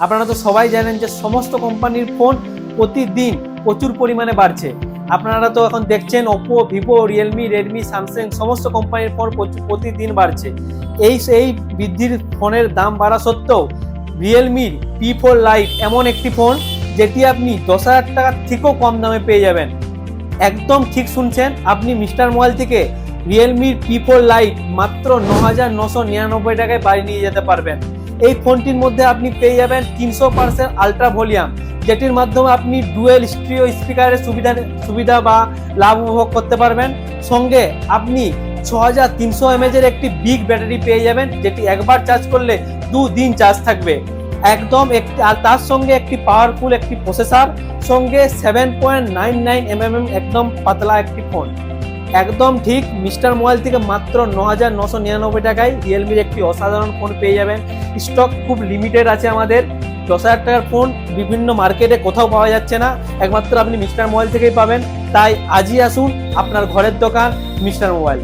আপনারা তো সবাই জানেন যে সমস্ত কোম্পানির ফোন প্রতিদিন প্রচুর পরিমাণে বাড়ছে। আপনারা তো এখন দেখছেন Oppo, Vivo, Realme, Redmi, Samsung সমস্ত কোম্পানির ফোন প্রতিদিন বাড়ছে। এই বৃদ্ধির ফোনের দাম বাড়া সত্ত্বেও রিয়েলমির P4 লাইট এমন একটি ফোন যেটি আপনি 10,000 টাকার থেকেও কম দামে পেয়ে যাবেন। একদম ঠিক শুনছেন, আপনি মিস্টার মোবাইল থেকে রিয়েলমির P4 লাইট মাত্র 9,999 টাকায় বাড়ি নিয়ে যেতে পারবেন। এই ফোনটির মধ্যে আপনি পেয়ে যাবেন 300% আলট্রা ভলিউম, যেটির মাধ্যমে আপনি ডুয়েল স্টিরিও স্পিকারের সুবিধা বা লাভ উপভোগ করতে পারবেন। সঙ্গে আপনি 6300 mAh এর একটি বিগ ব্যাটারি পেয়ে যাবেন, যেটি একবার চার্জ করলে 2 দিন চার্জ থাকবে। একদম একটি, আর তার সঙ্গে একটি পাওয়ারফুল একটি প্রসেসর, সঙ্গে 7.99mm একদম পাতলা একটি ফোন। একদম ঠিক, মিস্টার মোবাইল থেকে মাত্র 9,999 টাকায় রিয়েলমির একটি অসাধারণ ফোন পেয়ে যাবেন। স্টক খুব লিমিটেড আছে আমাদের। 10,000 টাকার ফোন বিভিন্ন মার্কেটে কোথাও পাওয়া যাচ্ছে না, একমাত্র আপনি মিস্টার মোবাইল থেকেই পাবেন। তাই আজই আসুন আপনার ঘরের দোকান মিস্টার মোবাইল।